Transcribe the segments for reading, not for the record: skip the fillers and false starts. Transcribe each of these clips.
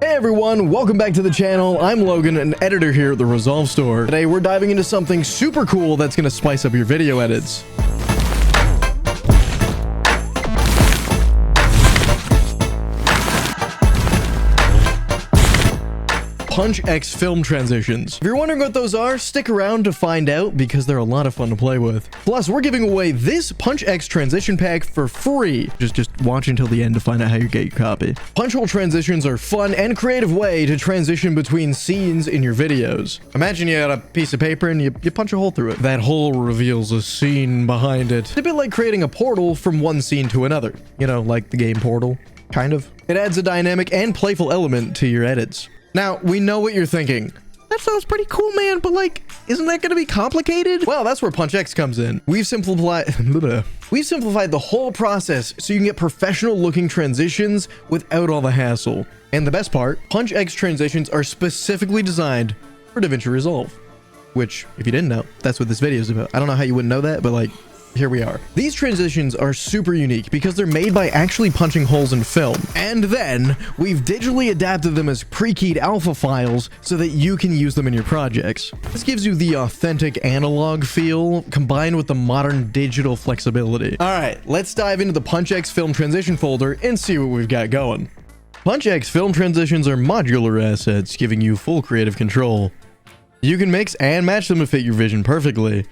Hey everyone, welcome back to the channel. I'm Logan, an editor here at the Resolve store. Today we're diving into something super cool that's going to spice up your video edits. PunchX Film Transitions. If you're wondering what those are, stick around to find out because they're a lot of fun to play with. Plus, we're giving away this PunchX Transition pack for free. Just watch until the end to find out how you get your copy. Punch hole transitions are a fun and creative way to transition between scenes in your videos. Imagine you had a piece of paper and you punch a hole through it. That hole reveals a scene behind it. It's a bit like creating a portal from one scene to another. You know, like the game Portal. Kind of. It adds a dynamic and playful element to your edits. Now, we know what you're thinking. That sounds pretty cool, man, but like, isn't that going to be complicated? Well, that's where PunchX comes in. We've simplified the whole process so you can get professional looking transitions without all the hassle. And the best part, PunchX transitions are specifically designed for DaVinci Resolve. Which, if you didn't know, that's what this video is about. I don't know how you wouldn't know that, but like, here we are. These transitions are super unique because they're made by actually punching holes in film. And then we've digitally adapted them as pre-keyed alpha files so that you can use them in your projects. This gives you the authentic analog feel combined with the modern digital flexibility. All right, let's dive into the PunchX Film Transition folder and see what we've got going. PunchX Film Transitions are modular assets giving you full creative control. You can mix and match them to fit your vision perfectly.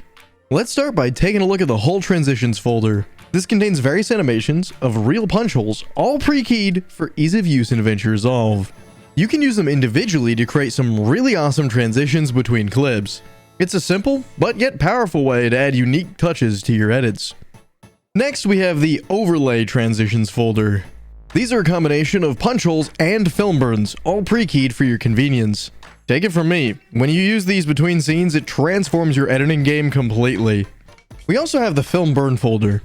Let's start by taking a look at the whole transitions folder. This contains various animations of real punch holes, all pre-keyed for ease of use in DaVinci Resolve. You can use them individually to create some really awesome transitions between clips. It's a simple, but yet powerful way to add unique touches to your edits. Next, we have the overlay transitions folder. These are a combination of punch holes and film burns, all pre-keyed for your convenience. Take it from me, when you use these between scenes, it transforms your editing game completely. We also have the film burn folder.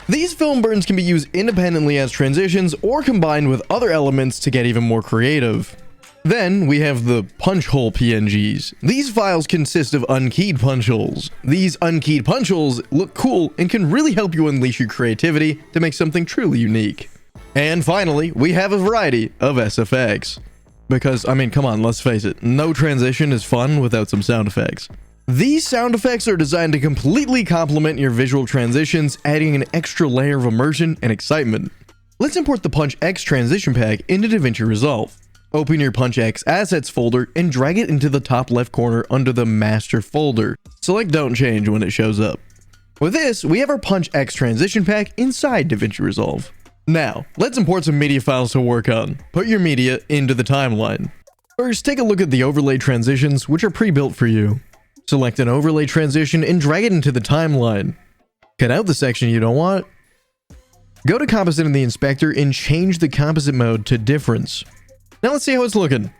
These film burns can be used independently as transitions or combined with other elements to get even more creative. Then we have the punch hole PNGs. These files consist of unkeyed punch holes. These unkeyed punch holes look cool and can really help you unleash your creativity to make something truly unique. And finally, we have a variety of SFX. Because, I mean, come on, let's face it, no transition is fun without some sound effects. These sound effects are designed to completely complement your visual transitions, adding an extra layer of immersion and excitement. Let's import the PunchX Transition pack into DaVinci Resolve. Open your PunchX Assets folder and drag it into the top left corner under the Master folder. Select Don't Change when it shows up. With this, we have our PunchX Transition pack inside DaVinci Resolve. Now, let's import some media files to work on. Put your media into the timeline. First, take a look at the overlay transitions, which are pre-built for you. Select an overlay transition and drag it into the timeline. Cut out the section you don't want. Go to Composite in the inspector and change the composite mode to difference. Now let's see how it's looking.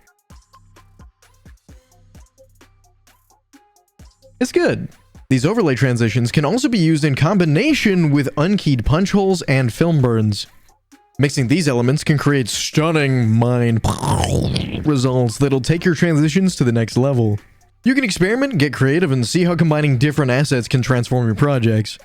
It's good. These overlay transitions can also be used in combination with unkeyed punch holes and film burns. Mixing these elements can create stunning mind results that'll take your transitions to the next level. You can experiment, get creative, and see how combining different assets can transform your projects.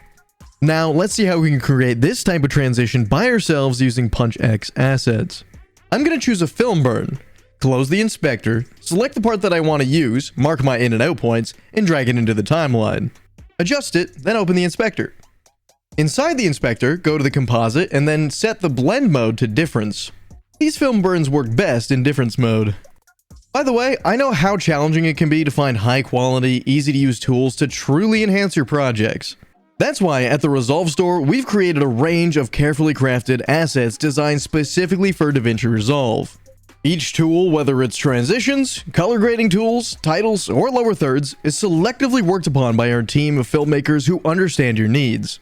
Now, let's see how we can create this type of transition by ourselves using PunchX assets. I'm going to choose a film burn. Close the inspector, select the part that I want to use, mark my in and out points, and drag it into the timeline. Adjust it, then open the inspector. Inside the inspector, go to the composite and then set the blend mode to difference. These film burns work best in difference mode. By the way, I know how challenging it can be to find high quality, easy to use tools to truly enhance your projects. That's why at the Resolve store, we've created a range of carefully crafted assets designed specifically for DaVinci Resolve. Each tool, whether it's transitions, color grading tools, titles, or lower thirds, is selectively worked upon by our team of filmmakers who understand your needs.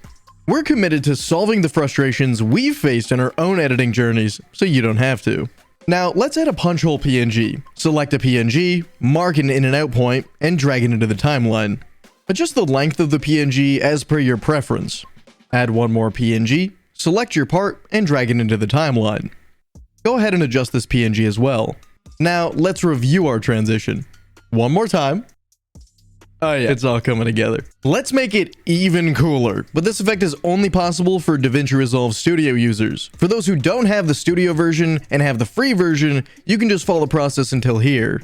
We're committed to solving the frustrations we've faced in our own editing journeys, so you don't have to. Now, let's add a punch hole PNG. Select a PNG, mark an in and out point, and drag it into the timeline. Adjust the length of the PNG as per your preference. Add one more PNG, select your part, and drag it into the timeline. Go ahead and adjust this PNG as well. Now, let's review our transition. One more time. Oh yeah, it's all coming together. Let's make it even cooler. But this effect is only possible for DaVinci Resolve Studio users. For those who don't have the Studio version and have the free version, you can just follow the process until here.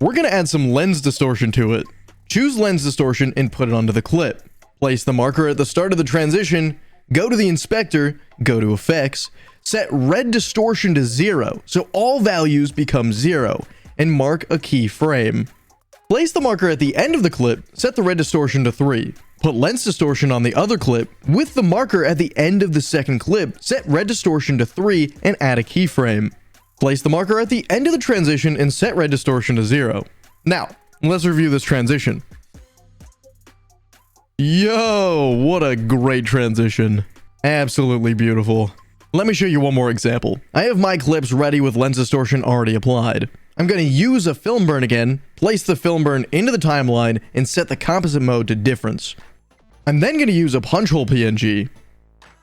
We're going to add some lens distortion to it. Choose lens distortion and put it onto the clip. Place the marker at the start of the transition, go to the inspector, go to effects, set red distortion to 0, so all values become 0, and mark a keyframe. Place the marker at the end of the clip, set the red distortion to 3. Put lens distortion on the other clip. With the marker at the end of the second clip, set red distortion to 3 and add a keyframe. Place the marker at the end of the transition and set red distortion to 0. Now, let's review this transition. Yo, what a great transition. Absolutely beautiful. Let me show you one more example. I have my clips ready with lens distortion already applied. I'm going to use a film burn again, place the film burn into the timeline, and set the composite mode to difference. I'm then going to use a punch hole PNG.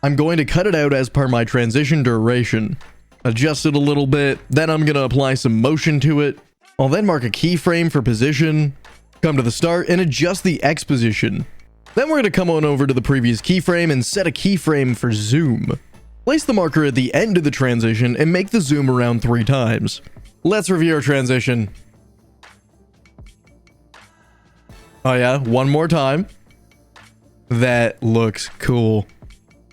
I'm going to cut it out as per my transition duration. Adjust it a little bit, then I'm going to apply some motion to it. I'll then mark a keyframe for position, come to the start, and adjust the X position. Then we're going to come on over to the previous keyframe and set a keyframe for zoom. Place the marker at the end of the transition and make the zoom around 3 times. Let's review our transition. Oh yeah, one more time. That looks cool.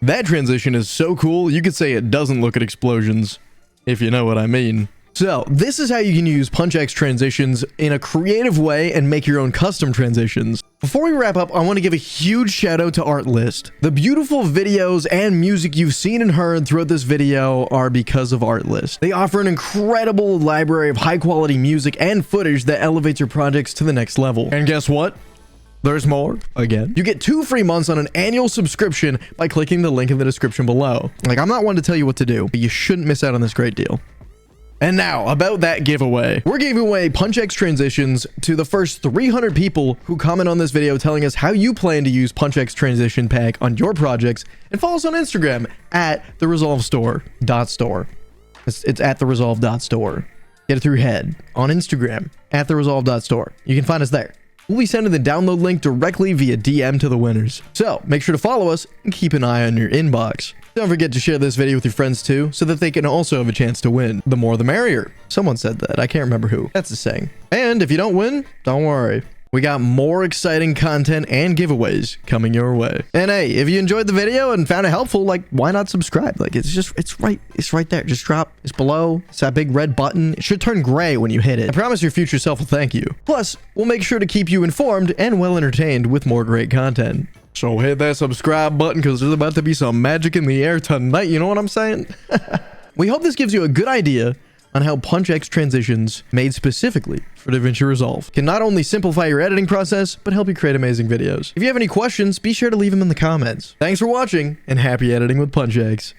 That transition is so cool, you could say it doesn't look at explosions, if you know what I mean. So, this is how you can use PunchX Transitions in a creative way and make your own custom transitions. Before we wrap up, I want to give a huge shout out to Artlist. The beautiful videos and music you've seen and heard throughout this video are because of Artlist. They offer an incredible library of high quality music and footage that elevates your projects to the next level. And guess what? There's more. Again, you get 2 free months on an annual subscription by clicking the link in the description below. Like, I'm not one to tell you what to do, but you shouldn't miss out on this great deal. And now, about that giveaway. We're giving away PunchX Transitions to the first 300 people who comment on this video telling us how you plan to use PunchX Transition Pack on your projects, and follow us on Instagram at theresolvestore.store. It's at theresolve.store. Get it through your head. On Instagram, at theresolve.store. You can find us there. We'll be sending the download link directly via DM to the winners. So, make sure to follow us and keep an eye on your inbox. Don't forget to share this video with your friends too, so that they can also have a chance to win. The more the merrier. Someone said that. I can't remember who. That's the saying. And if you don't win, don't worry. We got more exciting content and giveaways coming your way. And hey, if you enjoyed the video and found it helpful, like, why not subscribe? Like, it's right there. Just drop. It's below. It's that big red button. It should turn gray when you hit it. I promise your future self will thank you. Plus, we'll make sure to keep you informed and well entertained with more great content. So hit that subscribe button, because there's about to be some magic in the air tonight. You know what I'm saying? We hope this gives you a good idea on how PunchX Transitions, made specifically for DaVinci Resolve, can not only simplify your editing process, but help you create amazing videos. If you have any questions, be sure to leave them in the comments. Thanks for watching, and happy editing with PunchX.